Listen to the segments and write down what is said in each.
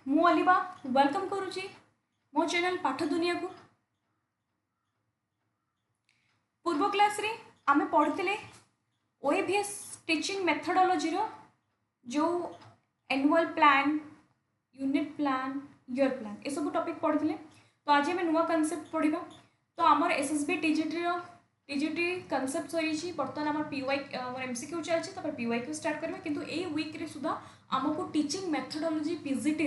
मु अलिबा वेलकम करुच्ची मो चैनल पाठ दुनिया को। पूर्व क्लास रे आमे पढ़ते ओएवीएस टीचिंग मेथडोलॉजी रो जो annual plan unit plan year plan ये सब टॉपिक पढ़ते। तो आज आम नुआ कनसेप्ट पढ़ा। तो आमर एसएसबी टीजीटी कनसेप्ट सरी बर्तमान आम पीवाई एमसीक्यू चलती पीवाई स्टार्ट करवा किंतु ए वीक रे सुधा आमको टीचिंग मेथडोलॉजी पीजीटी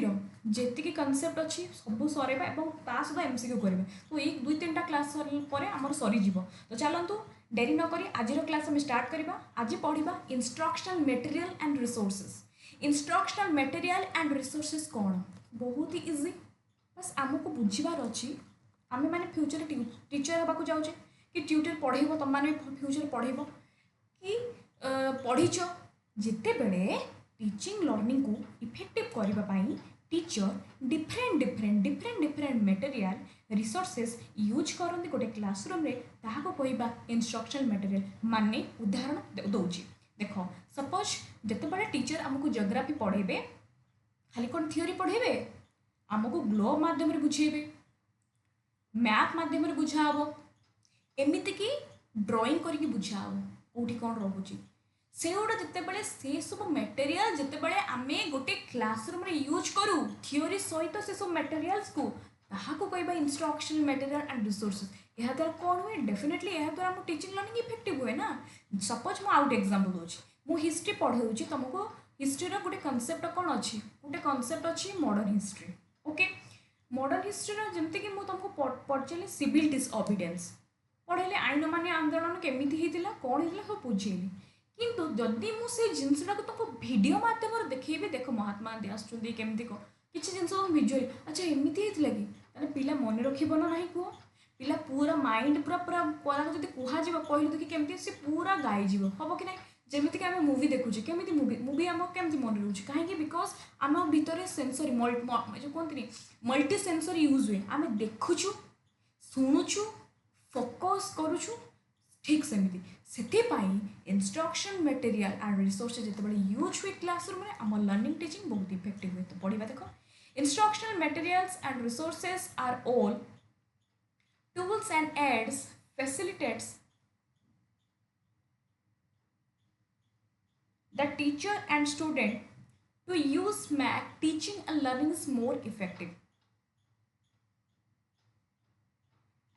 जी कनसेप्ट अच्छी सब सरेबा ता सुधा एमसीक्यू करेंगे। तो ये दुई तीन टा क्लास पर आमर सरीज। तो चलतु डेरी नक आज क्लास आम स्टार्ट करवा। आज पढ़ा instructional material and resources. Instructional material and resources कौन बहुत ही इजी बस आमको बुझार अच्छी। आम मैंने फ्यूचर टीचर होगा जाऊे कि ट्यूटर पढ़ेब तुम मैंने फ्यूचर पढ़ेब कि पढ़ीच जिते बड़े टीचिंग लर्निंग को इफेक्टिव करने teacher different different different different material resources use करते गोटे क्लासरूम रे ताहाको कहबा इंस्ट्रक्शनल मटेरियल माने उदाहरण दौची देख सपोज जिते बड़े टीचर आमको जियोग्राफी पढ़ेबे खाली कौन थियोरी पढ़ेबे आमको ग्लोव माध्यम बुझेबे मैथ माध्यम बुझा हम एमती कि ड्रॉइंग करके बुझा हम कौटी कौन रोचे से गुड़ा जितेबाला से सब मटेरियल जितेबाला आम गोटे क्लासरूम रे यूज करूँ थियोरी सहित से सब मटेरियल्स को ताहाको कहबा इंस्ट्रक्शनल मटेरियल एंड रिसोर्सेज। यह द्वारा कौन हुए डेफिनेटली यह द्वारा आम टीचिंग लर्निंग इफेक्टिव हुए ना। सपोज मुझे आउट एग्जांपल दूसरी मु हिस्ट्री पढ़ाऊँ तुमको हिस्ट्री गोटे कनसेप्ट कौन अच्छी गोटे कनसेप्ट अच्छी modern history. Okay modern history जमती कि तुमको पचारे सिविल डिसओबिडियंस पढ़ेले आईन मान्य आंदोलन केमी होता कौन होता सब बुझेली किंतु जदि मुझे जिनसा तुमको भिड मध्यम देखी देख महात्मा गांधी आसुँच केमती कौन किसी जिन भिजुआल अच्छा एमती होता कि पिला मन रखिब ना ना कह पिला पूरा माइंड पूरा पूरा कलाक जब कह कहलु देखिए केमती सी पूरा गायब हम कि ना जमीक आम मुवी देखुचे केमी मुवी मुवी आम केमती मन रोचे कहीं बिकज आम भितर सेंसरी जो कहते मल्टी सेंसरी यूज हुए आम देखुचु शुणुचु फोकस करुचु ठीक सेमती से इंस्ट्रक्शन मटेरियल एंड रिसोर्सेज जिते यूज हुए क्लासरूम में आम लर्निंग टीचिंग बहुत इफेक्टिव हुए। तो पढ़ा देख instructional materials and resources are all tools and aids facilitates the teacher and student to use make teaching and learning is more effective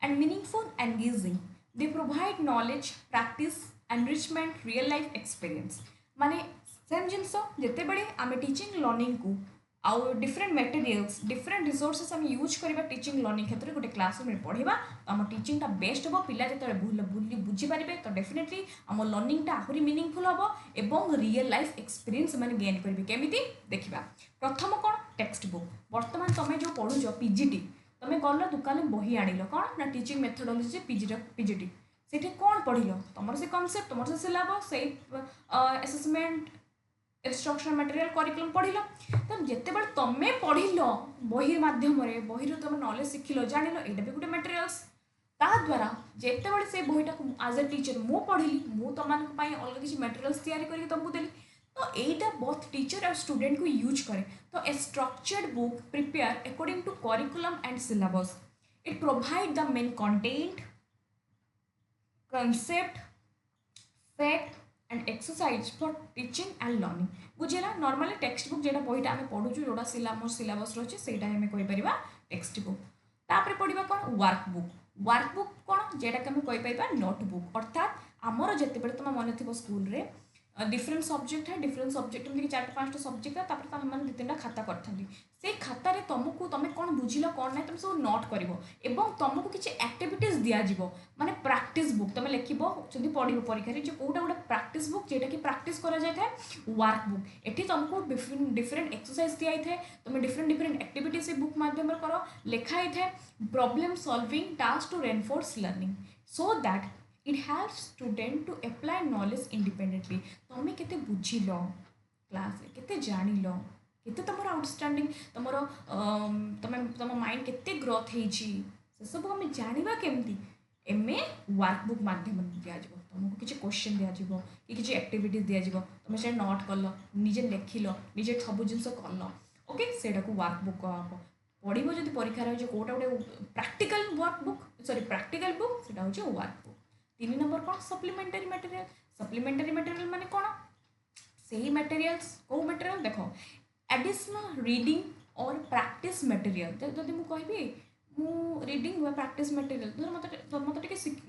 and meaningful engaging. They provide knowledge practice enrichment real life experience माने same जिनस जिते बड़े आम teaching learning को आउ different materials different resources आम use करवा teaching learning क्षेत्र में गोटे क्लासरूम में पढ़ा तो आम टीचिंगटा बेस्ट हम पिला जो बुझीपारे तो डेफिनेटली आम लर्निंगटा आहरी मिनिंगफुल हम एवं रियल लाइफ एक्सपीरियंस मैंने गेन करेंगे केमी देखा। प्रथम कौन टेक्स्ट बुक बर्तमान तुम जो पढ़ुच पीजीटी तुम गल दुकान बही आनिल कौन ना टीचिंग मेथडोलॉजी पीजीटी से कौन पढ़िल तुम से कनसेप्ट तुम से सिलेबस से असेसमेंट इंस्ट्रक्शनल मटेरियल करिकुलम पढ़िल तो जिते बड़े तुम पढ़िल बही मध्यम बही तुम नॉलेज शिखिल जान यहाँ भी गोटे मटेरियल्स द्वारा जिते बड़े से बहीटा आज ए टीचर मु पढ़ी मुझे अलग किसी मटेरियल्स तैयारी करके तुमको देली तो यहीटा बोथ टीचर और स्टूडेंट को यूज करे। तो a structured book prepare according to curriculum and syllabus it provide the main content concept fact and exercise for teaching and learning बुझेगा। नॉर्मली टेक्स्ट बुक जो बहीटा आम पढ़ुचु जोटा सिलेबस रही है आम कहीपर टेक्स्ट बुक तापर पढ़ा कौन वर्क बुक कौन जेटा आम कहीपर नोटबुक अर्थात आमर जिते तुम मन थी स्कूल रे डिफरेंट सब्जेक्ट है डिफरेंट सब्जेक्ट में 4-5टा सब्जेक्ट है तापर तुम मैंने 2-3टा खाता करते से खातार तुमको तुम कौन बुझिल कौन ना तुम सब नोट कर तुमको किसी एक्टिविटीज दिज्व माने प्रैक्टिस बुक तुम लिख पढ़ परीक्षा जो कौटा गोटे प्रैक्टिस बुक जेटा कि प्रैक्टिस करा जाए वर्क बुक एटी तुमको डिफरेंट एक्सरसाइज दिखाई थाए तुम डिफरेंट डिफरेंट एक्टिविटीज से बुक माध्यम कर लिखाई थाए problem solving task to reinforce learning so that it helps student to apply knowledge independently तुम्हें केते बुझिल क्लास केते जानिल केते तुम आउटस्टैंडिंग तुम तुम तुम माइंड केते ग्रोथ होती से सब आम जाना केमती एम वर्कबुक मध्यम दिज्व तुमको किसी क्वेश्चन दिज्व कि किसी एक्टिविटीज दिज्व तुम से नोट कल निजे लिखिल निजे सब जिन कल ओके सेटा को वर्कबुक कह पढ़ो जब परीक्षा रही कौटा गोटे practical workbook sorry practical book सेटा हूँ वर्कबुक। 3 नंबर कौन सप्लीमेंटारी मटेरियल। सप्लीमेंटारी मटेरियल माने कौन से ही मटेरियल्स कौ मटेरियल देख एडिशनल रीडिंग और प्रैक्टिस मटेरियल जदि मुझे कहबी मु रीडिंग प्रैक्टिस मटेरियल धर मत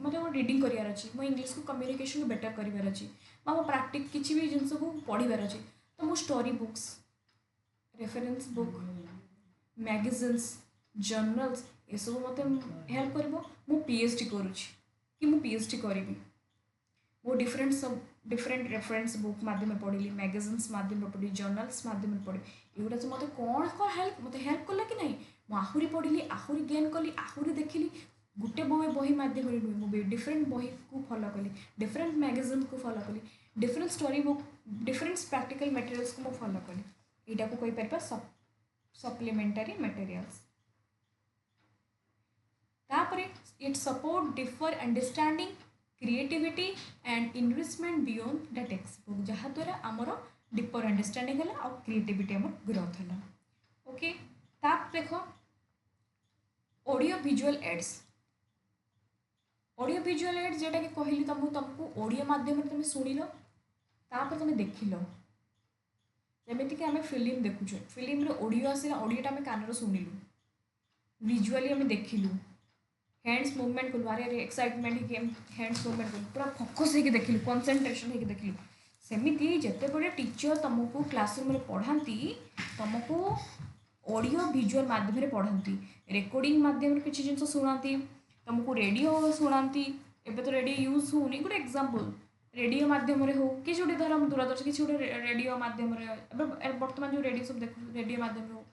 मत रीडिंग करार अच्छी मो इंग्लीश को कम्युनिकेशन को बेटर करार अच्छी मो प्रैक्टिस किसी भी जिन को पढ़ार अच्छी तो मु story books reference book magazines journals ये सब मत हेल्प कर मु पीएचडी करुँच कि मु पीएचडी करी वो डिफरेंट रेफरेंस बुक माध्यम पढ़ी मैगजीन्स माध्यम पढ़ी जर्नल्स माध्यम पढ़ी एगुड़ा सब मत कौन कौन हेल्प मत हेल्प कला कि नहीं मुझे पढ़ी आहरी गेन कली आहरी देखिली गोटे बही माध्यम नुहे मुझे डिफरेंट बही को फॉलो कली डिफरेंट मैगजीन को फॉलो कली different story book different practical materials को मुझे फॉलो कली यहाँ को कहीपर सप्लीमेंटारी मटेरियल्स। तापरे it support deeper understanding creativity and enrichment beyond the textbook जहाँद्वारा आमर डिपर अंडरस्टैंडिंग है और क्रिएटिविटी आम ग्रोथ है। ओके ताप देख ऑडियो विजुअल एड्स जोटा कि कहली तुमको ऑडियो माध्यम तुम शुणिल तापर तुम देख जमीक आम फिल्म देखुचे फिल्म ऑडियो आसला ऑडियोटा आम कान शुणिलु विजुअली आम देखिलु हैंड्स मूवमेंट कलु अरे एक्साइटमेंट हैंड्स मूवमेंट कलु पूरा फोकस होकर देखिलु कंसंट्रेशन होकर देखिलु सेमती जिते बड़े टीचर तुमको क्लासरूम में पढ़ाती तुमको ऑडियो विजुअल माध्यम पढ़ाती रेकॉर्डिंग माध्यम किसी जिन शुणाती तुमको रेडियो शुणाती एवं तो रेडियो यूज होनी गोटे एग्जांपल रेडियो माध्यम हो कि गोटे धर दूरदर्शन किसी गोटे रेडियो माध्यम बर्तमान जो रेडियो सब देख रेडियो माध्यम हो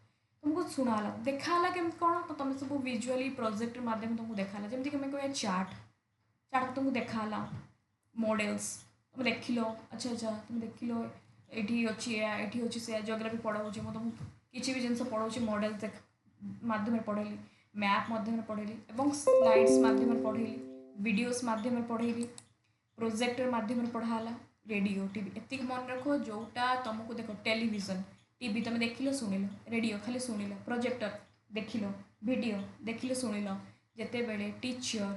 तुमको शुणाला देखाला केम कौन तो तुम सब विजुअली प्रोजेक्टर माध्यम तुमको देखाला जमीक कह चार्ट तुमको देखाला मॉडल्स तुम देख लो अच्छा तुम देख लो ये अच्छी से जियोग्राफी पढ़ाऊँ तुमको किसी भी जिन पढ़ाऊँ मॉडल माध्यम पढ़ेली मैप माध्यम पढ़ेली और स्लाइड्स माध्यम पढ़ेली वीडियोस माध्यम पढ़ेली प्रोजेक्टर माध्यम पढ़ाला रेडियो टीवी एतिक मन रख जोटा तुमको देख टेलीविजन टीवी तुम देख लो शुणिल रेडियो खाली शुणिल प्रोजेक्टर देख लो वीडियो देख लो शुणिल जिते बड़े टीचर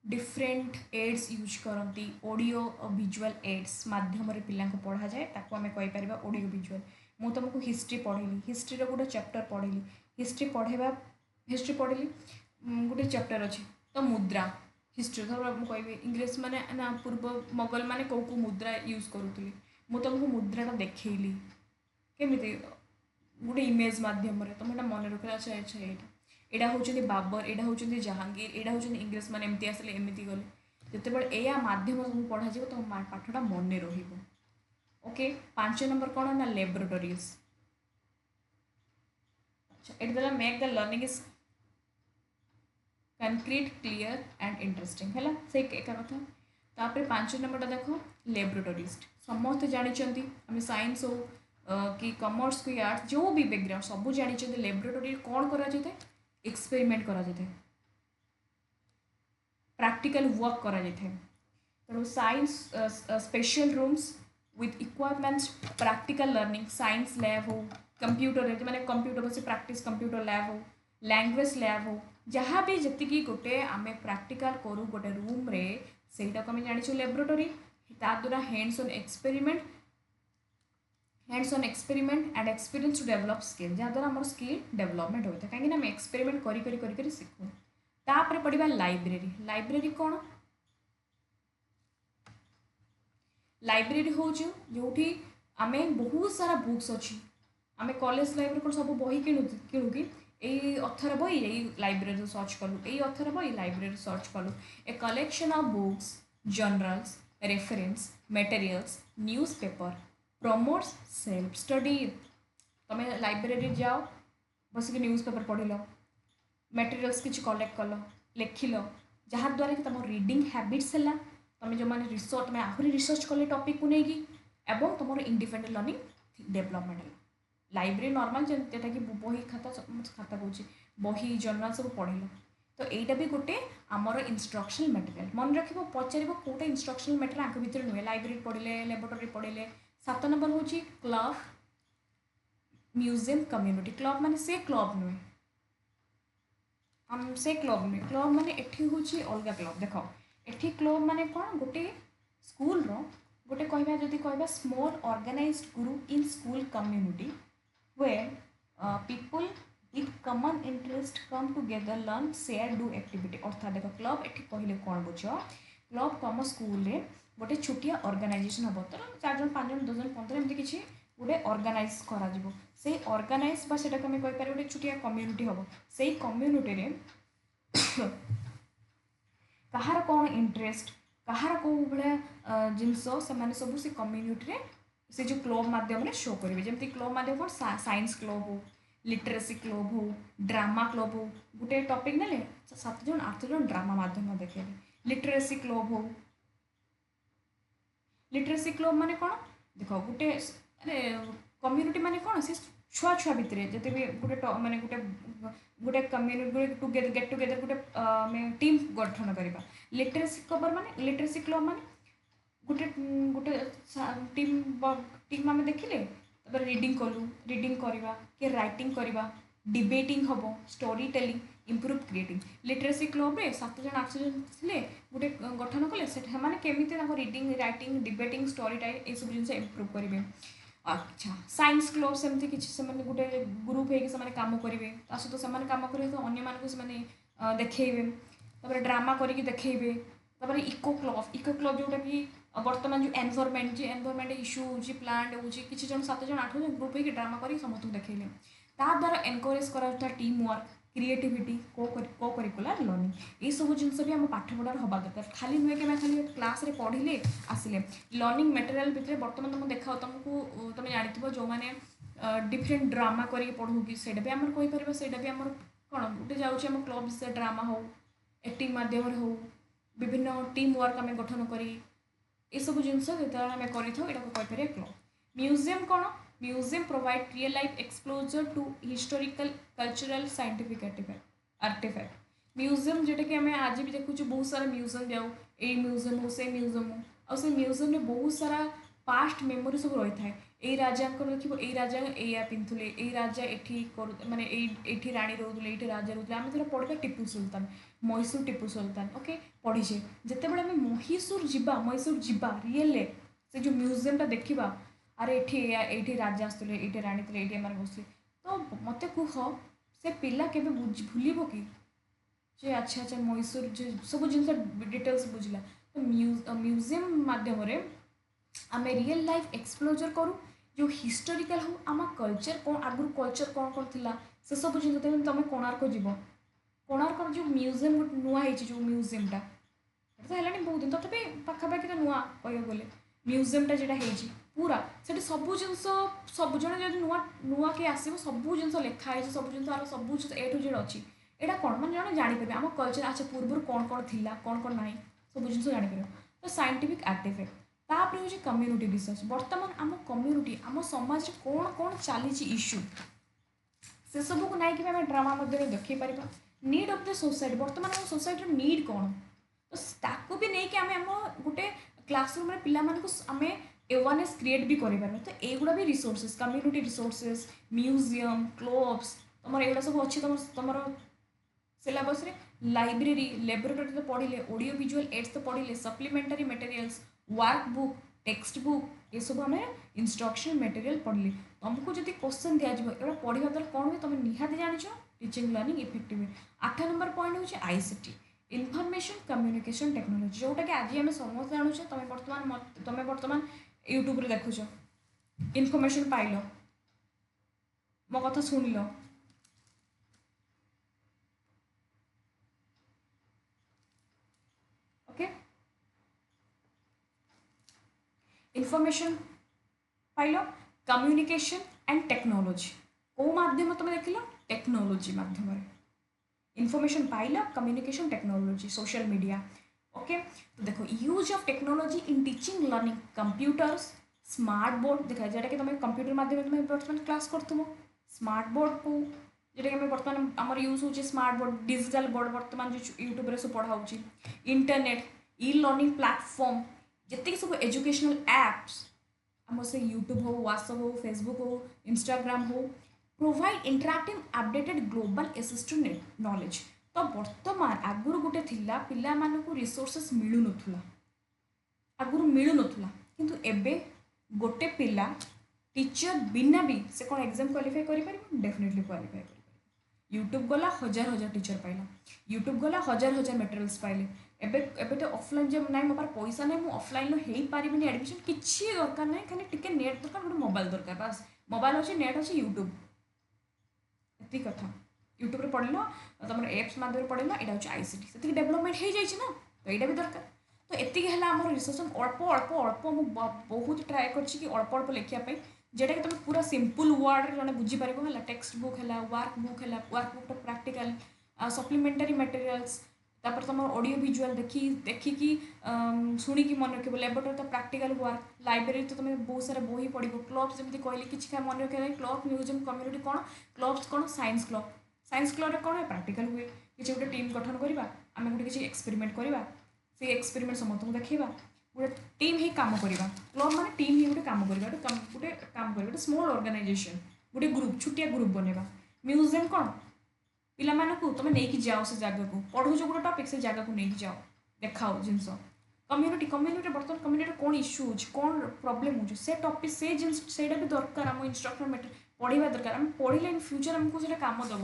डिफरेंट एड्स यूज करती ऑडियो और विजुअल एड्स माध्यम पिला पढ़ा जाए ताको आम कहीपर ऑडियो विजुअल मु तुमको हिस्ट्री पढ़ेली हिस्ट्री गोटे चैप्टर पढ़ेली हिस्ट्री पढ़ेली गोटे चैप्टर अच्छी तो मुद्रा हिस्ट्री धर मुझे कहि इंग्लिश माने ना पूर्व मोगल माने कौ मुद्रा यूज करुली मुझे तुमको मुद्राटा देखली केमी गोटे इमेज माध्यम तुम मन रख अच्छा अच्छा यहाँ हूँ बाबर यहाँ हूँ जहांगीर यहाँ हूँ इंग्लिश मैंने एमती आसले एमती गले जिते या माध्यम तुमको पढ़ा तुम पाठटा मन रोके। 5 नंबर कौन ना लैबोरेटरीज अच्छा ये देला make the learning is concrete clear and interesting है से एक कथा। तापर 5 नंबर देख लैबोरेटरीज समस्त जानते आम साइंस हो कि कॉमर्स को आर्ट्स जो भी बैकग्राउंड सब जानते लैबोरेटरी कौन कर एक्सपेरिमेंट करा जाए प्रैक्टिकल वर्क करा जाए तेणु science special rooms with equipments practical learning science lab हो कंप्यूटर मैंने कंप्यूटर बस प्रैक्टिस कंप्यूटर लैब हो लैंग्वेज लैब हो जहाँ भी जी गोटे आम प्रैक्टिकल करूँ गोटे रूम रे सेटा को आम जानी लैबोरेटरी द्वारा hands on experiment and experience to develop skill जहाँद्वारा आम स्किल डेवलपमेंट होता है कहीं एक्सपेरिमेंट करी शिखु। तापर पढ़ा लाइब्रेरी कौन लाइब्रेरी हूँ जो आम बहुत सारा बुक्स अच्छी आम कॉलेज लाइब्रेरी कौन सब बही किणु कि यही अथर बही यही लाइब्रेरी सर्च कलु यही अथर बही लाइब्रेरी सर्च कलु a collection of books journals reference materials newspaper promotes self study तुम लाइब्रेरी जाओ बसिक न्यूज़पेपर पढ़ लो मटेरियल्स किसी कलेक्ट कल लिखिल जहाँद्वारा कि तुम रीडिंग हैबिट्स है तुम जो मैंने रिसर्च तुम आहरी रिसर्च कले टॉपिक को लेकिन एवं तुम इंडिपेंडेंट लर्निंग डेवलपमेंट है लाइब्रेरी नॉर्मल जोटा कि बही खाता कौन बही जर्नल सब पढ़ तो यहीटा भी गोटे आमर इंस्ट्रक्शनल मटेरियल मन रख पचार कौटा इंस्ट्रक्शनल मटेरियल आंख भितर नुहे लाइब्रेरी पढ़ले लैबोरेटरी पढ़ले। 7 नंबर हूँ क्लब म्यूजियम कम्युनिटी क्लब माने से क्लब नुहे हम से क्लब नुहे क्लब माने एठी होची अलगा क्लब देख एठी क्लब माने कौन गोटे स्कूल रो गोटे कहबा जदि कहबा small organised group in school community where people with common interest come together learn share do activity अर्थात देखो क्लब एठी कहले कौन बुझ क्लब कम स्कूल रे गोटे छोटिया ऑर्गेनाइजेशन हम तो 4 जन 5 जन 2 जन 15 एमती किसी गोटे ऑर्गेनाइज करा जिवो से ऑर्गेनाइज बा सेटा कमे कहि पारे गोटे छोटिया कम्युनिटी हबो से कम्युनिटी रे कहार कौन इंटरेस्ट कहार कौ भाया जिनस से सब से कम्युनिटी से जो क्लब मध्यम शो करेंगे जमी क्लब मध्यम कौन साइंस क्लब हो लिटरेसी क्लब हो ड्रामा क्लब हो गोटे टपिक ने 7 जन 8 जन ड्रामा मध्यम देखे लिटरेसी क्लब हो लिटरेसी क्लब माने कौन देख गोटे कम्युनिटी माने कौन से छुआ छुआ भितर जब भी गोटे माने गोटे गोटे कम्युनिटी गोटे टुगेदर गेट टुगेदर गोटे टीम गठन करवा लिटरेसी कवर माने लिटरेसी क्लब माने गोटे गोटे टीम टीम आम देखिले तब रीडिंग कलु रीडिंग करवा कि राइटिंग करवा डिबेटिंग हम story telling improve creating literacy club रे 7 जन 8 जन थे गोटे गठन कले से केमी reading writing debating story type ये सब जिन इम्प्रूव करेंगे अच्छा साइंस क्लब सेमती किसी गोटे ग्रुप होगी कम करेंगे ता सहित से कम करेंगे तो अन्य देखिए तापर ड्रामा करके देखिए तापर इको क्लब जोटा कि बर्तमान जो एनवायरमेंट इश्यू हो प्लांट हो किसी जन 7 जन 8 जन ग्रुप होगी ड्रामा कर समस्त देखिले ता द्वारा एनकरेज करा टीम वर्क क्रिएटिविटी को करिकुलर लर्निंग ये सब जिन भी आम पाठपढ़ार हवा दरकार खाली नुहे कि खाली क्लास रे पढ़िले आसिले लर्निंग मटेरियल भितर बर्तमान तुम देखा तुमको तुम जानी जो मैंने डिफरेंट ड्रामा करके पढ़ू कि भी आम कहीपर से भी आम कौन गोटे जाऊँच आम क्लब से ड्रामा हो एक्टिंग मध्यम हो विभिन्न टीम वर्क आम गठन कर सब जिनस जो आम कर क्लब म्यूजियम कौन museum provide real life exposure to historical cultural scientific artefact museum जोटा कि आम आज भी देखु बहुत सारा म्यूजियम जाऊ ये म्यूजियम हो से म्यूजियम हो और से म्यूजियम में बहुत सारा पास्ट मेमोरी सब रही है यही राजा देखो यही राजा या पिंधुले यही राजा ये माने ये राणी रोले ये राजा रोले आम थोड़ा पढ़ा टीपू सुल्तान मैसूर टीपू सुल्तान ओके पढ़ीचे जिते बड़े आम मैसूर जीवा रियल से जो म्यूजियमटा देखा अरे ये राजा आसुले ये राणी थे ये बसले तो मत कह से पिला के भूल कि जे अच्छा अच्छा मैसूर जो सब जिन डिटेल्स बुझला तो म्यूजियम मध्यम आम रियल लाइफ एक्सप्लोजर करूँ जो हिस्टोरिकल हो आम कल्चर कौन आगु कल्चर कौन कौन थी से सब जिन तुम कोणार्क जीव कोणार्क जो म्यूजियम नुआ जो म्यूजियमटा तो है बहुत दिन तथापि पाखापाखि तो नुआ कह गले म्यूजियमटा जोटा है पूरा से सब जिन सब जन जो नुआ नुआ किए आसो सब जिन लिखाई सब जिन सब जिन ए टू जेड अच्छी यहाँ कौन मैंने जन जापर आम कल्चर अच्छा पूर्व कौन कौन थी कौन कौन ना सब जिन जापर तो साइंटिफिक आर्टिफैक्ट तापर हूँ कम्युनिटी रिसर्च बर्तमान आम कम्युनिटी आम समाज कौन कौन चली इश्यू से सब को नहीं आम ड्रामा मध्य देखी पार नीड ऑफ द सोसाइटी बर्तमान आम सोसाइटी नीड कौन तो ताकू भी नहीं कि आम आम गोटे क्लासरूम में पिला आम अवेयरनेस क्रिएट भी करें तो एगुड़ा भी resources community resources museum clubs तुम एगुड़ा सब अच्छी तुम सिलेबस रे लाइब्रेरी लैबोरेटरी तो पढ़िले ऑडियो विजुअल एड्स तो पढ़िले supplementary materials workbook textbook ये सब आम इंस्ट्रक्शन मटेरियल पढ़िले तुमको जब क्वेश्चन दिज्व एटा पढ़ा द्वारा कौन हुए तुम निहाती जान teaching learning effective 8 number point हूँ आईसीटी इनफॉरमेशन कम्युनिकेशन टेक्नोलॉजी जोटा कि आज आम समस्त जानूचे तुम बर्तमान यूट्यूब रे देखुच इनफॉरमेशन पाइल मो कथा शुणिल ओके इनफॉरमेशन पाइल कम्युनिकेशन एंड टेक्नोलॉजी कौ माध्यम तुम देख टेक्नोलॉजी माध्यम इनफॉरमेशन पाइल communication technology social media okay तो देखो use of technology in teaching learning computers smart board देखा जोटा कि तुम कंप्यूटर माध्यम तुम बर्तमान क्लास कर स्मार्ट बोर्ड को जोटा कि बर्तमान आम यूज हो स्मार्ट बोर्ड डिजिटल बोर्ड बर्तमान जो यूट्यूब सब पढ़ा इंटरनेट ई लर्निंग प्लेटफॉर्म जितनी सब एजुकेशनल एप्स आम से यूट्यूब हो, व्हाट्सअप हो, फेसबुक हो, इंस्टाग्राम हो, provide interactive updated global access to knowledge. तो बर्तमान आगुरी गोटे थिला पिला मानकु रिसोर्सेस मिलु नथुला, आगुरी मिलु नथुला, किंतु एबे गोटे पिला टीचर बिना भी से कौन एग्जाम क्वालिफाई करि परिबो? डेफिनेटली क्वालिफाई करि परिबो। यूट्यूब गला हजार हजार टीचर पाइला, यूट्यूब गला हजार हजार मटेरियल्स पाइले। एबे एबे तो ऑफलाइन जे नाइ मो पार पैसा नाइ, मु ऑफलाइन हेई पारिबिनी एडमिशन, किछि दरकार नाइ, खाली टिके नेट दरकार, गोटे मोबाइल दरकार, बस मोबाइल अछि, नेट अछि, यूट्यूब, एति कथा। यूट्यूब रे पढ़िलो, तुम एप्स माध्यम पढ़िल, यहाँ हूँ आईसीटी से डेभलपमेंट हो जाए ना, तो यहाँ भी दरकार। तो एति है आम रिसर्च अल्प अल्प अल्प मुझे बहुत ट्राए कर अल्प अल्प लिखापी, जेटा कि तुम पूरा सिंपल वर्ड जड़े बुझीपार है। टेक्स्ट बुक है, वर्क बुक है, work book practical supplementary materials, तापर तुम ऑडियो विजुअल देखिकी शुणिकी मन रख। लेबोरेटरी तो प्रैक्टिकल वर्क, लाइब्रेरी तो तुम बहुत सारा बही पढ़। क्लब्स जमी कहली कि मन रखा, क्लब म्यूजियम कम्युनिटी कौन, क्लब्स कौन, साइंस क्लब, साइंस क्लब कौन है प्रैक्टिकल हुए, किसी गोटे टीम गठन करवा, आम गोटे किसी एक्सपेरिमेंट करवा, से एक्सपेरिमेंट समस्त देखा, गोटे टीम ही काम करवा। क्लब माने टीम ही गोटे काम करवा, गोटे काम करवा, गोटे स्मॉल ऑर्गेनाइजेशन, गोटे ग्रुप, छोटिया ग्रुप बनवा। म्यूजियम कौन, पिला मानकु तुम नहीं जाओ से जगह को, पढ़ो जो गोटे टॉपिक से जगह को नहीं जाओ, देखाओ जिनस। कम्युनिटी, कम्युनिटी बर्तमान कम्युनिटी कौन इश्यू हो, कौन प्रॉब्लम हो, से टॉपिक से जिनस से भी दरकार, आम इंस्ट्रक्टर मेटेरियल पढ़ा दरकार। आम पढ़ले इन फ्यूचर आमको से काम दब।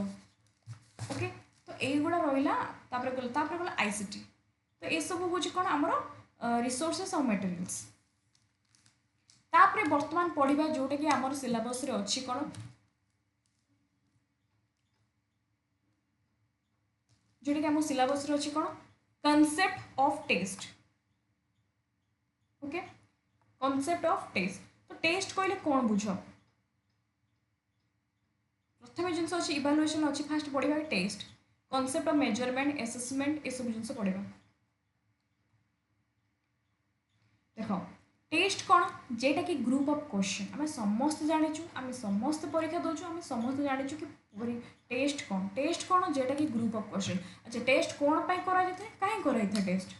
ओके, तो यहीगुड़ा रहा गला आईसीटी। तो ये सब हूँ कौन आमर रिसोर्सेस और मटेरियल्स। तापरे वर्तमान पढ़ा जोटा कि आमर सिलेबस रे अच्छी कौन, जोटा कि आम सिलेबस रे अच्छी कौन, concept of test. Okay, concept of test. तो टेस्ट कहले कौन बुझ, प्रथम जिन अच्छी इवालुएशन अच्छी, फास्ट पढ़ा test, concept of measurement, assessment, ये सब जिन पढ़ा। देख टेस्ट कौन, जेटा कि ग्रुप ऑफ क्वेश्चन, आम समस्त जाचु, आम समस्त परीक्षा दौचु, आम समस्त जाचु कि टेस्ट कौन, टेस्ट कौन जेटा कि ग्रुप ऑफ क्वेश्चन। अच्छा, टेस्ट कौन पाई कराई था, कहीं कराई था टेस्ट?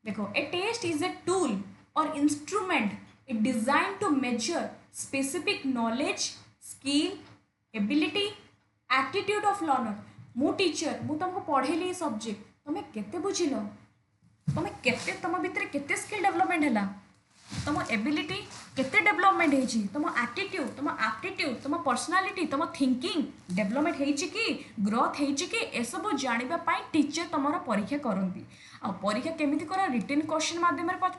देखो, a test is a tool और instrument it design to measure specific knowledge, skill, ability, attitude of learner. मु टीचर, मु तुमको पढ़ेली सब्जेक्ट, तुम्हें केते बुझिल, तुम्हें केते तुम भितर केते स्किल डेवलपमेंट है, तुम एबिलिटी केते डेवलपमेंट होइछि, तुम एटीट्यूड, तुम एप्टीट्यूड, तुम पर्सनालिटी, तुम थिंकिंग डेवलपमेंट होइछि कि ग्रोथ होइछि कि, ए सब जानिबा पई टीचर तुमर परीक्षा करंती। आ परीक्षा केमिति कर, रिटन क्वेश्चन माध्यम रे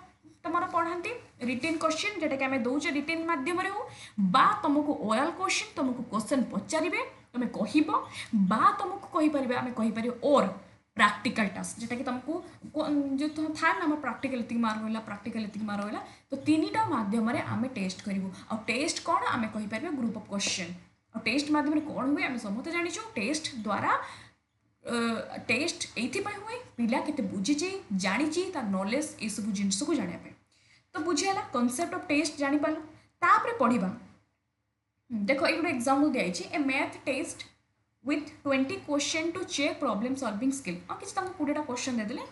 तुमर पढ़ाती, रिटन क्वेश्चन जेटा कि आम दौचे रिटन माध्यम हो, बा तुमको ओरल क्वेश्चन, तुमको क्वेश्चन पचारे, तुम कह, बा तुमको कहीपर, आम कहीपर और प्रैक्टिकल टास्क, जेटा कि तुमको जो था ना प्रैक्टिकल एतिक मार्क रहा, प्रैक्टिकल एतिक मार्क रहा, तो तीनटा माध्यम आम टेस्ट करूँ। आ टेस्ट कौन, आम कहीपर ग्रुप ऑफ क्वेश्चन। और टेस्ट माध्यम कौन हुए, आम समस्त जाचु, टेस्ट द्वारा टेस्ट ये हुए पिला के बुझी जानी तार नॉलेज ये सब जिनस को जानापी। तो बुझीगला कॉन्सेप्ट ऑफ टेस्ट जानीपार, तापर पढ़ा। देखो ये गोटे एग्जाम्पल दिखाई, a math test with 20 question to check problem solving skill. और किसी 20टा क्वेश्चन देदेले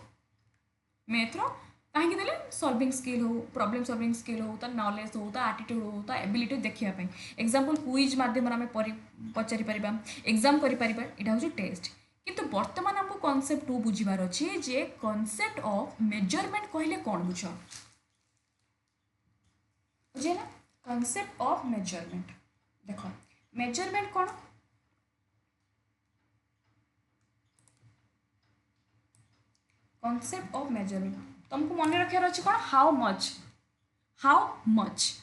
मैथ्र, कहीं देले सॉल्विंग स्किल हो, प्रॉब्लम सॉल्विंग स्किल हो, तार नॉलेज हो, तार एटीट्यूड हो, तार एबिलिटी देखापी। एग्जाम्पल क्विज माध्यम आम पचारि पारिबा, एग्जाम करि पारिबा, एटा होची टेस्ट। किंतु वर्तमान हमको कॉन्सेप्ट 2 बुझीबार अछि, जे कॉन्सेप्ट ऑफ मेजरमेंट कहले कौन बुझ, बुझेला कॉन्सेप्ट ऑफ मेजरमेंट। देखो मेजरमेंट कौन, कॉन्सेप्ट ऑफ मेजरमेंट तुमको मन रखार अच्छे कौन, how much, how much.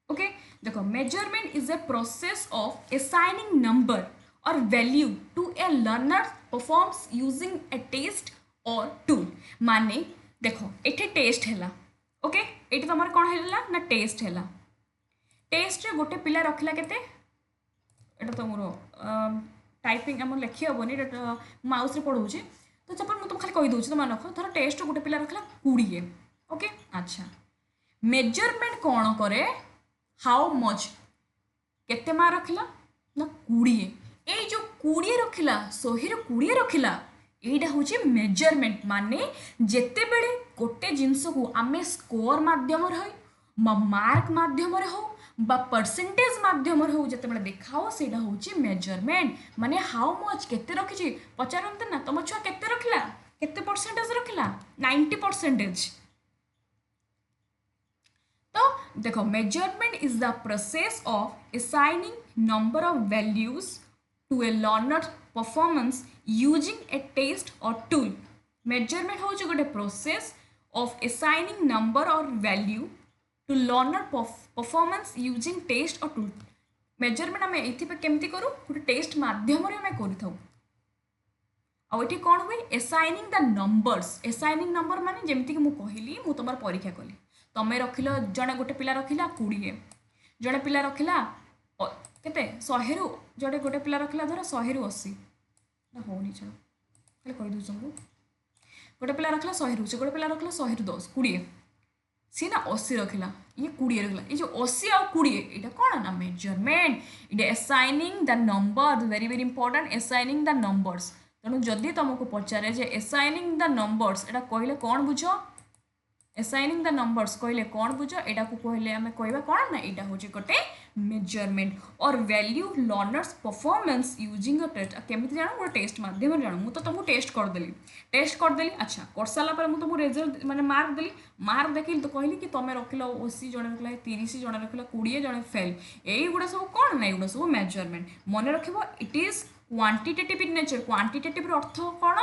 Okay, देखो measurement is a process of assigning number or value to a learner performs using a test or tool. माने देखो ये टेस्ट है, ओके, ये तुम कौन है ना टेस्ट है। टेस्ट रे गोटे पिला रखला केते, एटा तुम टाइपिंग आम लिखी हेनी, माउस रे पढ़ाऊे, तो सपोज मुझे तुम खाली कहीदे तुम रख, धर टेस्ट गोटे पिला रखला 20। ओके, अच्छा मेजरमेंट कौन करे, हाउ मच केते मार रखला ना 20, ये जो 20 रखिला 100 रू 20 रखिला, यहाँ हूँ मेजरमेंट। माने जेते बेले गोटे जिनस को आम स्कोर माध्यम मार्क माध्यम हो बा परसेंटेज माध्यम हो जिते देखाओ से हूँ मेजरमेंट माने हाउ मच केते रखी पचारते ना तुम छुआ केते रखिला केते परसेंटेज रखिला 90%। तो देखो measurement is the process of assigning number of values to a learner performance using a test or tool। Measurement हूँ गोटे process of assigning number or value to learner performance using test or tool। Measurement आम ये केमती करूँ गोटे test मध्यम कर आउठी कौन हुए assigning the numbers। assigning number माने जेमती कि मु कहली मु तुम परीक्षा कली तमें रखिल जड़े गोटे पिला रखिला 20 जड़े पिला रखिला केते 100 रु जड़े गोटे पिला रखिला धर 100 रु 80 होनी चलो खाली कही दूँ तुमको गोटे पिला रखिला 100 रु से गोटे पिला रखिला 100 रु 10 20 सी ना 80 रखिला ये 20 रखिला ये जो 80 आ 20 ये कौन ना मेजरमेंट ये assigning the numbers very very important assigning the numbers। तेणु जदि तुमको पचारे जे assigning the numbers एटा कहले कौन बुझ assigning the numbers कहले कौन बुझ एटा को कहले हमें कहबा कौन ना एटा होचे गोटे मेजरमेंट और value learners performance using a test केमिति जानो गोटे टेस्ट माध्यम जानो मु तो तुमको टेस्ट कर देली अच्छा कर साला पर मु तुमको रिजल्ट माने मार्क देखिली तो कहली कि तुम रखिल 80 जन रखिला 30 जन रखिला 20 जन फेल यही गुड़ा सब कौन ना एगुड़ा सब मेजरमेंट मन रखिबो it is quantitative in nature quantitative अर्थ कौन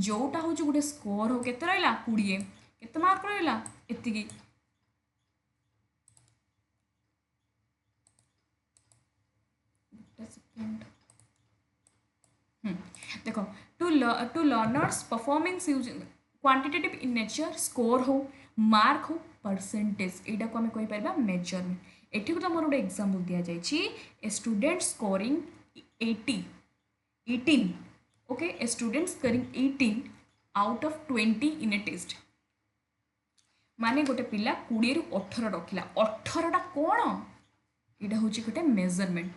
जोटा हूँ गोटे स्कोर हो केते रहिला 20 केते मार्क रहिला एतिकी देखो to learners performance using quantitative in nature score हो मार्क हो परसेंटेज यहाँ को आम कहीपर मेजरमेंट एटी तो मोर गोटे एग्जांपल दि जाइए a student scoring 18 okay a student scoring 18 out of 20 in a test माने गोटे पिला 20 रु 18 रखिला 18टा कौन यहाँ हूँ गोटे मेजरमेंट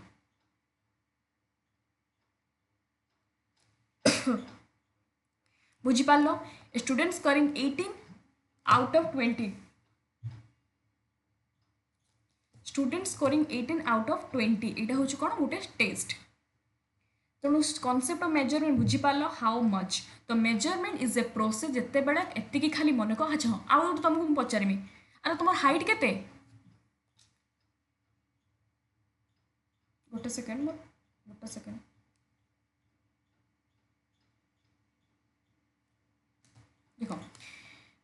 बुझिपाल student scoring 18 out of 20 student scoring 18 out of 20 यहाँ हूँ कौन गोटे टेस्ट तेणु कॉन्सेप्ट ऑफ मेजरमेंट बुझिपाल हाउ मच तो मेजरमेंट इज ए प्रोसेस जिते बड़े एति खाली मन को अच्छा हाँ आउ तुमको पचारमी अरे तुम हाइट केते गोटे सेकेंड देखो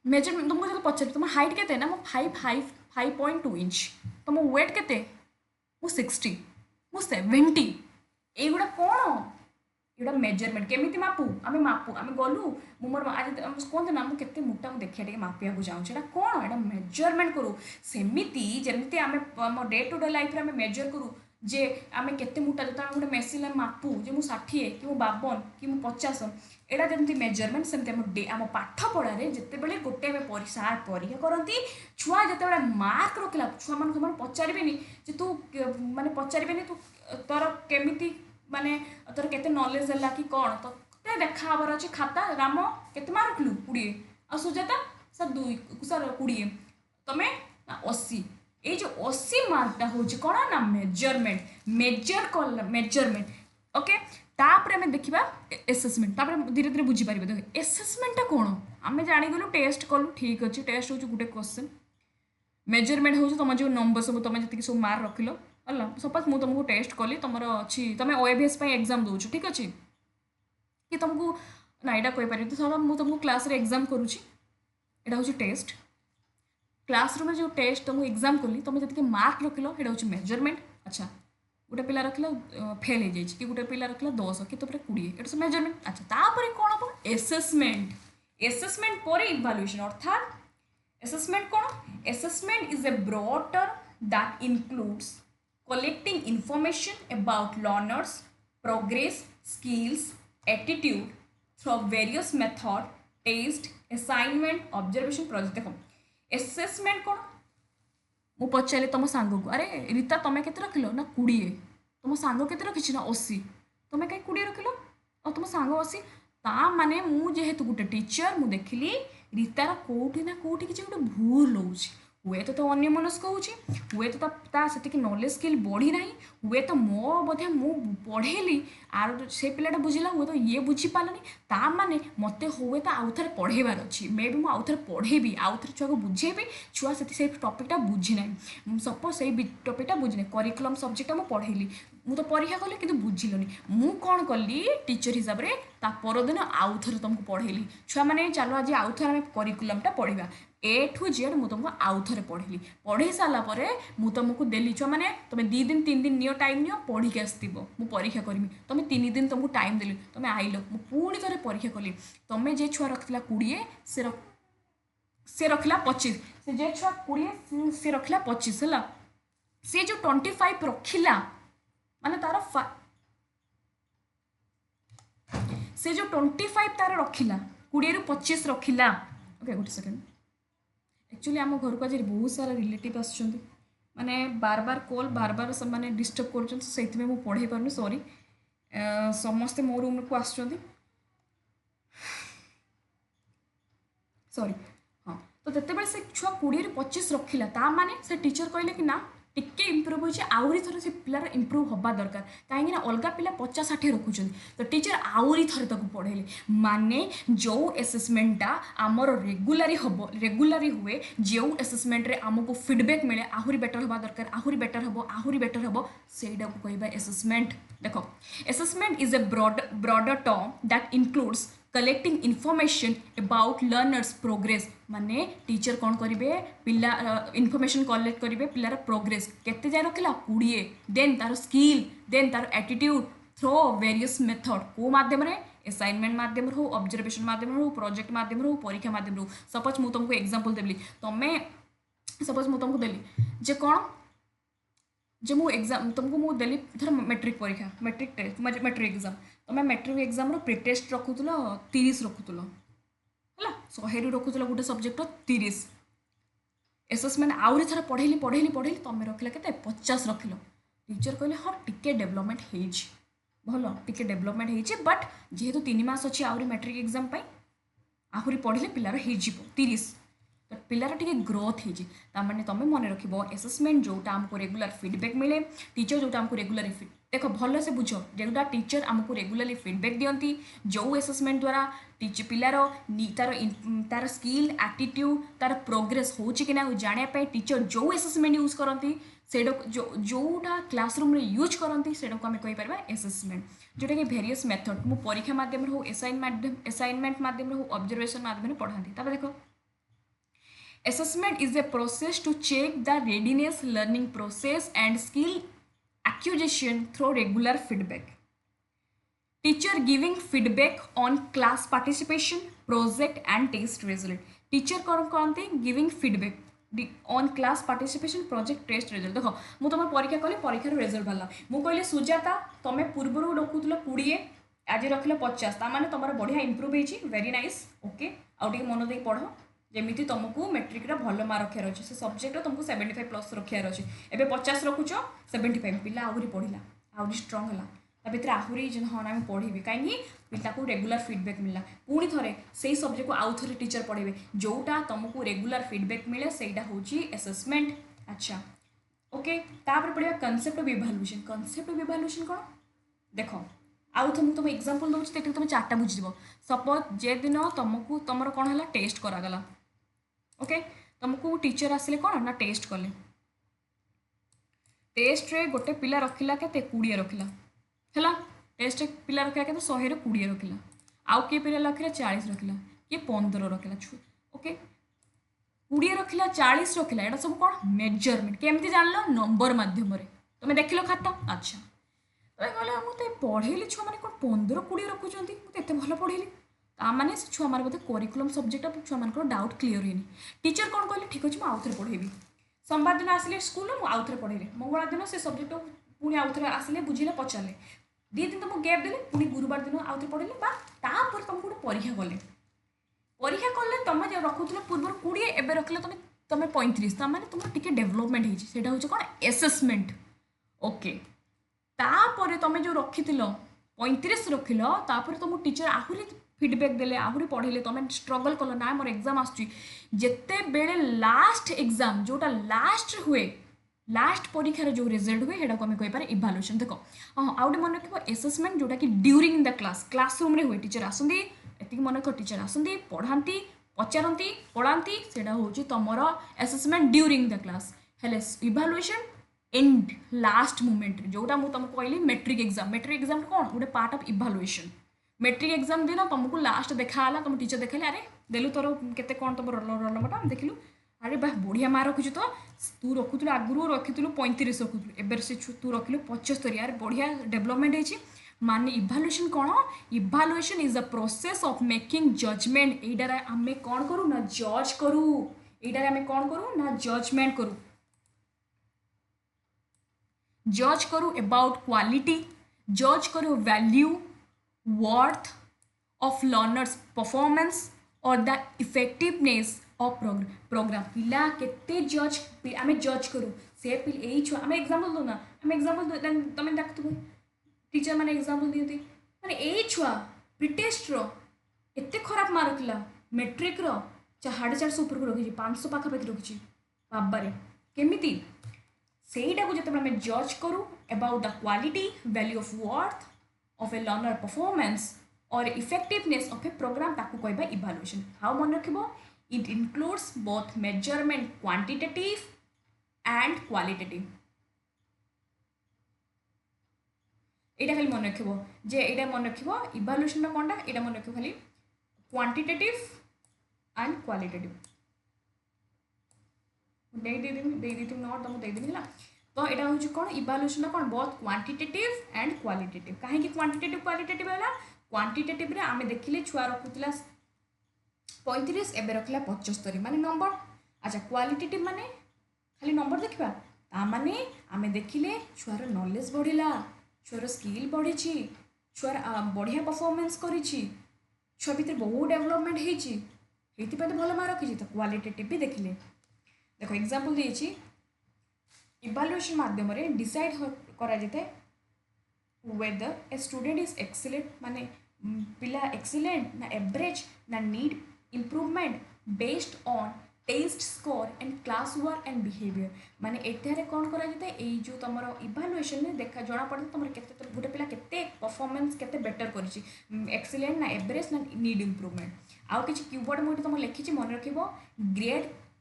मेजरमेंट तुमको जो पचार तुम हाइट केते ना 5.2 इंच तुम वेट केते मु 60 मु 70 एगुड़ा कौन एगुड़ा मेजरमेंट केमिति मापू आम गलु मोर आज कहते ना मुझे मोटा मुझे देखिए मापिया को चाहूँ कौन एटा मेजरमेंट करूँ सेमती जमी आम डे टू डे लाइफ में मेजर करूँ जे आम केते मोटा जो गोटे मेसीन मापू जे मु 60 कि मु 52 कि मु 50 एटा जमी मेजरमेंट सेमती आम पाठ पढ़ारे जिते गोटे सार परीक्षा करती छुआ जिते मार्क रखिला छुआ मान पचारे जे तू माने पचारे तू तोर केमिति माने तोर केते नॉलेज है कि कौन तो देखा हबार अच्छे खाता राम केते मार्क रखलु 20 आ सुजाता सर 2 सर 20 तमें 80 ये जो 80 मार्कटा हूँ कौन ना मेजरमेंट ओके तापर आम देखा एसेसमेंट धीरे धीरे बुझीपार देख एसेसमेंटा कौन आम जागलु टेस्ट कलु ठीक अच्छे टेस्ट हूँ गोटे क्वेश्चन मेजरमेंट हूँ तुम जो नंबर सब तुम जी सब मार्क रखिल है सपोज मुझे तुमको टेस्ट कली तुम अच्छी तुम OAVS एग्जाम दौच ठीक अच्छे कि तुमको ना यहाँ कहीपर तो सर मुझे तुमको क्लास रे एग्जाम करुँची यहाँ हूँ टेस्ट क्लासरूम जो टेस्ट तुमको एग्जाम कली तुम जी मार्क रखिल ये हूँ मेजरमेंट अच्छा गोटे पिला रखिला फेल हो जाए कि गोटे पिला रखिला 10 कि 20 ये सब मेजरमेंट अच्छा तापर कौन हम एसेसमेंट पर इवाल्युएशन अर्थात एसेसमेंट कौन assessment is a broad term that includes collecting information about learners progress skills attitude through various method test assignment observation project देखो assessment कौन मु पचारे तुम सांग को अरे रीता तुम केते रखिल ना 20 तुम सांग केते रखी ना 80 तुम कहीं 20 रखिल और तुम सांग 80 ता माने मु जेहेतु गोटे टीचर मु देखिली रीतार कोठी ना कोठी किसी गोटे भूल होउछि हुए तो अन्य मनस्क होची हुए तो ता सेतिक नॉलेज स्किल बढ़ी ना हुए तो मो बोधे मु पढ़ेली आर से पिलाटा बुझिला हुए तो ये बुझी पालानी ता माने मते हुए तो आउ थे पढ़ेबार अच्छी मे भी मुझे आउ थे पढ़ेबी आउ थे छुआ को बुझेबी छुआ से टपिकटा बुझी ना सपोज से टपिकटा बुझी करिकुलम सब्जेक्टा मुझे पढ़ेली मु तो परीक्षा कली कि बुझिलनि मु कौन कली टीचर हिसाब से ता परदिन आउ थे तुमको पढ़ेली छुआ मैंने चलो आज आउ थे आम करिकुलमटा पढ़ा ए ठू जेड मुझे तुमको आउ थे पढ़ेली पढ़े सारापर मुझे तुमको देली छुआ मैंने तुम 2 दिन 3 दिन नियो टाइम नियो पढ़ी के आसो मु परीक्षा करमी तुम 3 दिन तुमको टाइम देली तुम आइल मु पुणी थे परीक्षा कली तुम्हें जे छुआ रखिला 20 से रखिला 25 से जे छुआ 20 से रखिला 25 है से जो 25 रखिला माने तार से जो 25 तार रखिला 20 रु 25 रखिला ओके गोटे सेकेंड एक्चुअली आम घर को आज बहुत सारा रिलेटिव आसुँच माने बार बार कॉल बार बार से माने डिस्टर्ब कर पढ़े पार्नी सॉरी समस्ते मो रूम को आसुँच सॉरी हाँ तो जिते से छुआ 20 रु 25 रखिला ता माने से टीचर कहले कि ना टिके इम्प्रूव होची आउरी थरे से पिलार इम्प्रूव हवा दरकार कहीं अलग पिला 50-60 रखुं तो टीचर आउरी थरे ताको पढ़ेले माने जो एसेसमेंटा आमर रेगुलारी हुए जो एसेसमेंट रे आमको फीडबैक मिले आहुरी बेटर हवा दरकार आहुरी बेटर हम सेटा को कहबा एसेसमेंट देखो assessment is A broader term that includes collecting information about learners progress माने टीचर कौन करेंगे पिला इनफॉरमेशन कलेक्ट करेंगे पिलार प्रोग्रेस केते जाय रखिला 20 देन तार स्किल देन तार एटीट्यूड थ्रो वेरियस मेथड को माध्यम रे असाइनमेंट माध्यम हो ऑब्जर्वेशन माध्यम हो प्रोजेक्ट माध्यम हो परीक्षा माध्यम हो सपोज मु तुमको एग्जांपल देली तमे सपोज मु तुमको देली जे कौन जे मु एग्जाम तुमको मु देली थर मैट्रिक परीक्षा मैट्रिक टेस्ट मैट्रिक एग्जाम तुम्हें मैट्रिक एग्जाम प्री टेस्ट रखुल 30 रखुल है 100 रु रखुल गोटे सब्जेक्ट 30 एसेसमेंट आउरी थर पढ़ेली तुम रखिला के 50 रखिल टीचर कहले हाँ टिके डेवलपमेंट भल टिके डेवलपमेंट हो बट जेहेतु 3 मास अच्छी आउरी मैट्रिक एग्जाम आहुरी पढ़ले पिलार हो 30 तो पिलार टिके ग्रोथ होने तुम मन रख एसेसमेंट जोटा आमको रेगुलर फीडबैक मिले टीचर जोटा आमको रेगुलर देख भल से बुझ जोटा टीचर आमको रेगुलरली फीडबैक दियंती जो एसेसमेंट द्वारा टीचर पिलार तार स्किल एटीट्यूड तार प्रोग्रेस होची कि ना जानापी टीचर जो एसेसमेंट यूज करती से जोटा क्लासरूम रे यूज करती से आम कहीपर एसेसमेंट जोटा कि भेरियस मेथड मु परीक्षा मध्यम हो असाइनमेंट मध्यम हो ऑब्जर्वेशन मध्यम पढ़ाती देखो assessment is a process to check the readiness learning process and skill acquisition through regular feedback teacher giving feedback on class participation project and test result teacher कौन कहते giving feedback on class participation project test result देखो मु तुम परीक्षा कली परीक्षार result बाहर मु कहली सुजाता तुम पूर्व रखुल 20 आज रखिल 50 ताने तुम बढ़िया इम्प्रूव होती वेरी नाइस ओके आउ टे मन दे पढ़ जमी तुमको मैट्रिक भल मार्क रखार अच्छे से सब्जेक्ट तुमको 75 प्लस रखार अच्छे एवं 50 रखुच 75 पिला आहरी पढ़ला आहरी स्ट्रंग है भितर आहरी हाँ आम पढ़ी कहीं पिला को रेगुलर फीडबैक मिलला पुणी थे से सब्जेक्ट को आउ थे टीचर पढ़े जोटा तुमको रेगुलर फीडबैक मिले सेटा हूँ एसेसमेंट अच्छा ओके तापर पढ़ा कनसेप्ट ऑफ इवैल्यूएशन कौन देख आउ तुम एग्जांपल दूसरी तुम 4टा बुझीज सपोज जे दिन तुमको तुम कौन है टेस्ट करागला ओके तुमको टीचर आसिले कौन ना टेस्ट कले टेस्ट रे गोटे पिला रखिला के 20 रखिला है टेस्ट पिला रखा के 100 रे 20 रखिला आउ किए पिला रखिला 40 रखिला किए 15 रखिला ओके 20 रखिला 40 रखिला एटा सब कौन मेजरमेंट केमती जानलो नंबर माध्यम तुम देखिल खाता अच्छा तो कहले मुझे पढ़ेली छुआ मैंने कौन 15-20 रखुंट मुझे भल पढ़ेली ताने से छुआ मार बोधे करिकुलम सब्जेक्ट छुआ मान डाउट क्लीयर होनी टीचर कौन कहले ठीक अच्छे आउ थे पढ़ेबी सोमवार दिन आसिले स्कूल आउ थे पढ़ेली मंगलवार दिन से सब्जेक्ट पुणी आउ थे आसिले बुझिले पचारे 2 दिन तुमको गैप देले पुणी गुरुवार दिन आउ थे पढ़ेले तापर तुमको गोटे परीक्षा कले तुम जो रखुल पूर्व 20 एवं रखिले तुम 35 ताने तुम टिके डेवलपमेंट होता हूँ कौन एसेसमेंट ओके तापर तुम जो रखी 35 रखिल तापर तुम टीचर आहरी फीडबैक देले आहुरी पढ़ेले तुम स्ट्रगल कल ना मोर एग्जाम आसते बेले लास्ट एग्जाम जोटा लास्ट हुए लास्ट परीक्षार जो रिजल्ट हुए हेटा को आम कहीपर इभालुएसन देख हाँ आउटे मन रख एसेसमेंट जोटा कि ड्यूरिंग द क्लासरूम रे हुए टीचर आसती एति मन रख टीचर आसती पढ़ाती पचारती पढ़ाती सेटा हूँ तुमर एसेसमेंट ड्यूरिंग द क्लास हेले इभालुएसन एंड लास्ट मोमेंट जोटा मुझे तुमको कहली मेट्रिक एग्जाम कौन गोटे part of evaluation matric exam दिन तुमको लास्ट देखाला तुम टीचर देखेले अरे देलु तोर केते कौन तुम रोल नंबर देखलु अरे बाह बढ़िया मार्क रखुଛୁ तो तू रखुलु आगु रखिलु 35 रखुलु एबर से तू रखिलु 75 यार बढ़िया डेवलपमेंट है माने इभालुएसन कौन evaluation is the process of making judgement एटार आमे कौन करू ना जज करू एटार आमे कौन करू ना जजमेंट करू जज करू अबाउट क्वालिटी जज करू value worth of learners performance or the effectiveness of program पिला केते जज आमे जज करू से पिल एई छुआ आमे एग्जांपल दो ना आमे एग्जांपल तमे डाकतु टीचर माने एग्जांपल दियती माने एई छुआ प्रीटेस्ट रो एते खराब मार्क ला मैट्रिक रो 450 ऊपर को रखी 500 पाखा पाखी रखी बाबारे केमिति सेटा को जते आमे जज करू about the quality value of worth of a learner performance or effectiveness of a program ताकू कहबा evaluation how मन रखिबो it includes both measurement quantitative and qualitative एटा खाली मन रखिबो जे एटा मन रखिबो evaluation में कोनटा एटा मन रखिबो खाली quantitative and qualitative दे देती नोट तुम दे देनी तो यहाँ हूँ कौन इभालुएसन कौन बहुत क्वांटिटेटिव एंड क्वालिटेटिव कहीं क्वांटिटेटिव क्वालिटेटिव है क्वांटिटेटिव रे आमे देखिले छुआ रखुला 35 एबे रखला 75 माने नंबर अच्छा क्वालिटेटिव माने खाली नंबर देखिबा ता माने आमे देखिले छुआर नॉलेज बढ़िला छुआर स्किल बढ़ी छुआर बढ़िया परफॉर्मेंस करी छुआ भीतर बहुत डेवलपमेंट हेची हेति पे भल मार्क रखी तो क्वालिटेटिव भी देखिले देखो एग्जांपल देछि इभालुएसन माध्यम रे डिसाइड करा जेते whether a student is excellent माने पिला एक्सीलेंट ना एवरेज ना need improvement based on test score and class work and behaviour माने एठारे कौन करा जेते एई जो तमरो इभालुएसन ने देखा जणा पड़े तमरो केते गोटे पिला केते परफॉर्मेंस केते बेटर करिछि एक्सीलेंट ना एवरेज ना नीड इम्प्रूवमेंट आउ किछि कीवर्ड मोटे तम लिखिछि मन रखिबो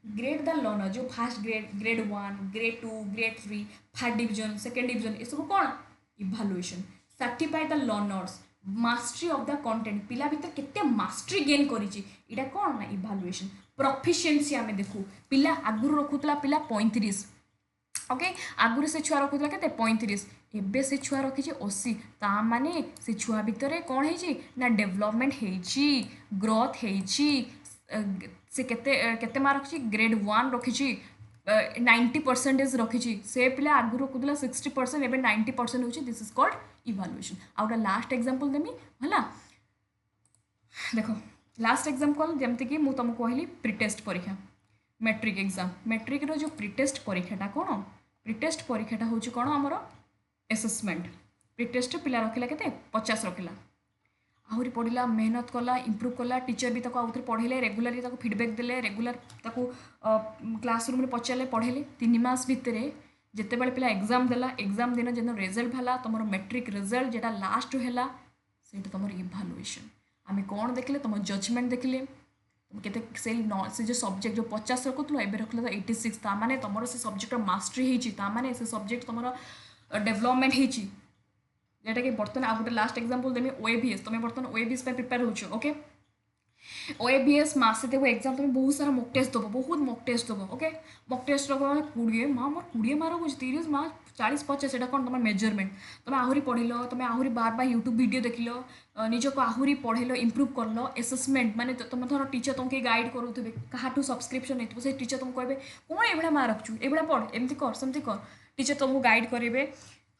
ग्रेड द लर्नर जो fast grade 1 grade 2 grade 3 first division second division ये सब कौन evaluation certify the learners mastery of the content पिला भीतर केते मास्टरी गेन करिछि इटा कौन ना इभालुएसन प्रोफिशिएंसी आमे देखू पिला आगुर रखुतला पिला 35 ओके आगुर से छुआ रखुतला केते 35 एबे से छुआ रखिछि 80 ता माने से छुआ भीतर कौन हेछि ना डेवलपमेंट हेछि ग्रोथ हेछि से केते मार्क रखी ग्रेड 1 रखी 90% रखी से पिला आगु रखुला 60% एबे 90% होची दिस इज कॉल्ड इभालुएसन आउटा लास्ट एग्जांपल देमी हला देखो लास्ट एग्जांपल जेमति कि मु तुमको कहली प्रीटेस्ट परीक्षा मैट्रिक एग्जाम मैट्रिक रो जो प्रीटेस्ट परीक्षाटा कौन प्रीटेस्ट परीक्षाटा होची कौन हमर एसेसमेंट प्रीटेस्ट पिला रखिला केते 50 रखिला आहरी पढ़ला मेहनत कला इम्प्रूव कला टीचर भी आउे पढ़ेले रेगुलारी फीडबैक देले रेगुलर क्लासरूम पचारे पढ़ेले 3 मास भितर जिते बड़े पिला एग्जाम देला एग्जाम दिन जो रिजल्ट भला तुम मैट्रिक रिजल्ट जेटा लास्ट है से तुम इभालुएसन आम कौन देखले तुम जजमेंट देखले केते से जो सब्जेक्ट जो 50 रखुल ए रखल तो 86 ताने तुम से सब्जेक्ट मास्टरी होने से सब्जेक्ट तुम डेवलपमेंट होती जेटा कि बर्तमान आ गए लास्ट एग्जांपल देमी ओएबीएस तुम बर्तमान ओएबीएस प्रिपेयर हो ओके ओएबीएस मासे देव एग्जाम तुम बहुत सारा मॉक टेस्ट दब बहुत मॉक टेस्ट दब ओके मॉक टेस्ट दब 20 माँ मोर 20 मार्क हो 30 माँ 40-50 से कौन तुम मेजरमेंट तुम आहरी पढ़ल तुम आहरी बार बार यूट्यूब वीडियो देखल निजक आहरी पढ़ल इम्प्रूव करल एसेसमेंट माने तुम धर टीचर तुमको गाइड करुवे क्या सब्सक्रिप्शन नहीं से टीचर तुमको कहे कौन ये मार्क रखु ये पढ़ एमती कर सेमती कर टीचर तुमको गाइड करेंगे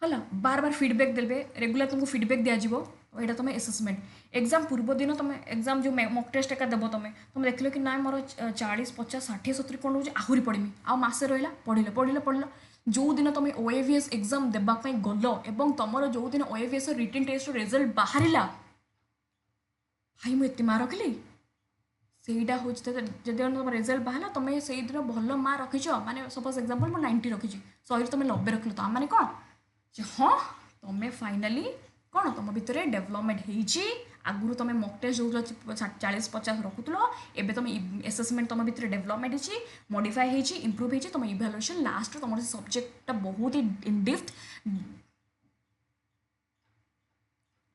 है बार बार फीडबैक देवे रेगुलर तुमको फीडबैक दिज्व यहाँ तुम एसेसमेंट एग्जाम पूर्व दिन तुम एग्जाम जो मॉक टेस्ट एका देव तुम देख लो कि ना मोर 40 50 60 70 कौन रोज आहरी पढ़मी आ मसे रहा पढ़ल जो दिन तुम ओएबीएस एग्जाम देवाई गल एवं तुम जो दिन ओएबीएस रिटन टेस्ट रिजल्ट बाहर भाई मुझे मार्क रखिली ସେଇଟା ହେଉଛି ଯଦି ତୁମ ରେଜଲ୍ଟ ବାହାରିଲା ତୁମେ ସେଇଦିନ ଭଲ ମାର୍କ ରଖିଛ ମାନେ ସପୋଜ ଏକ୍ଜାମ୍ପଲ୍ ମୁଁ 90 ରଖିଛି 100ରୁ ତୁମେ 90 ରଖିଲ ତ ମାନେ କ'ଣ ଯେ ହଁ ତୁମେ ଫାଇନାଲି କ'ଣ ତୁମ ଭିତରେ ଡେଭଲପମେଣ୍ଟ ହେଇଛି ଆଗରୁ ତୁମେ ମକ୍ ଟେଷ୍ଟ ଦେଉଥିଲ 40-50 ରଖୁଥିଲ ଏବେ ତୁମେ ଆସେସମେଣ୍ଟ ତୁମ ଭିତରେ ଡେଭଲପମେଣ୍ଟ ହେଇଛି ମଡ଼ିଫାଏ ହେଇଛି ଇମ୍ପ୍ରୁଭ୍ ହେଇଛି ତୁମ ଇଭାଲୁଏସନ୍ ଲାଷ୍ଟରେ ତୁମର ସେ ସବଜେକ୍ଟଟା ବହୁତ ହି ଇନଡେପ୍ଥ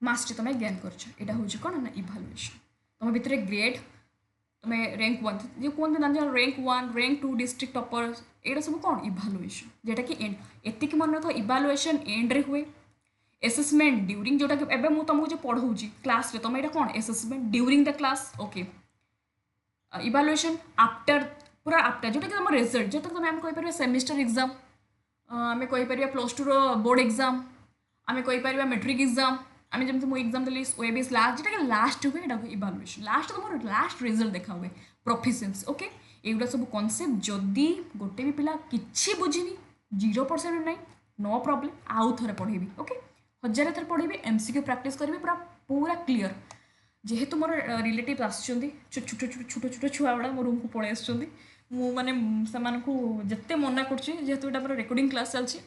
ମାଷ୍ଟରୀ ତୁମେ ଗେନ୍ କରିଛ ଏଇଟା ହେଉଛି କ'ଣ ନା ଇଭାଲୁଏସନ୍ ତୁମ ଭିତରେ ଗ୍ରେଡ୍ তুমি র্যাঙ্ক 1 যে কোন না র্যাঙ্ক 1 র্যাঙ্ক 2 ডিস্ট্রিক্ট টপর এটা সব কোন ইভালুয়েশন যেটা কি এন্ড এতিকি মনে রাখ ইভালুয়েশন এন্ড রে हुए असेसमेंट ड्यूरिंग जोटा कि एबे मु तुमको जो पढ़ाऊँ क्लास रे तुम एटा कोन assessment during the class okay evaluation after पूरा आफ्टर जोटा कि तुम रिजल्ट जोटा तुम आम कहि परिबा सेमिस्टर एग्जाम आमे कहि परिबा प्लस 2 रो बोर्ड एग्जाम आमे कहि परिबा मैट्रिक एग्जाम आम जमी मुझे एग्जाम देली ओएबीएस लास्ट जोटा कि लास्ट हुए यहाँ इभालुएशन लास्ट तुम लास्ट रिजल्ट देखा हुए प्रोफिशिएंसी ओके एगुड़ा सब कॉन्सेप्ट जदि गोटे भी पिला किसी बुझीनी 0% नहीं नो प्रॉब्लम आउ थे पढ़ेबी ओके 1000 थर पढ़ेबी एमसीक्यू प्रैक्टिस करी पूरा पूरा क्लीयर जेहेतु मोर रिलेटिव आसुँच छोट छोट छोट छोट छुआ गुड़ा मो रूम को पलि आसुँच मुझे जिते मना करेतु यहाँ रेकर्डिंग क्लास चलती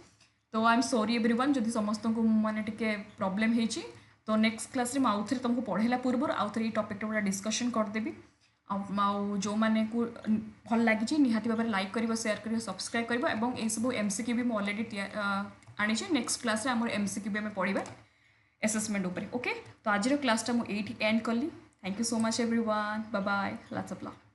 तो आई एम सॉरी एवरीवन जदि समस्त को माने टिके प्रॉब्लम होती तो नेक्स्ट क्लास रे आउ थे तुमको पढ़ेला पूर्व आउ थे टॉपिक पूरा डिस्कशन करदेवी जो मैंने को भल लगी निहाती भाव में लाइक कर शेयर कर सब्सक्राइब कर ये सब एमसीक्यू भी मुझे अलरेडी आनी नेक्स्ट क्लास रे आमर एमसीक्यू भी आम पढ़ा असेसमेंट उपर ओके तो आज क्लासटा मुझे एंड कली thank you so much everyone bye bye lots of love.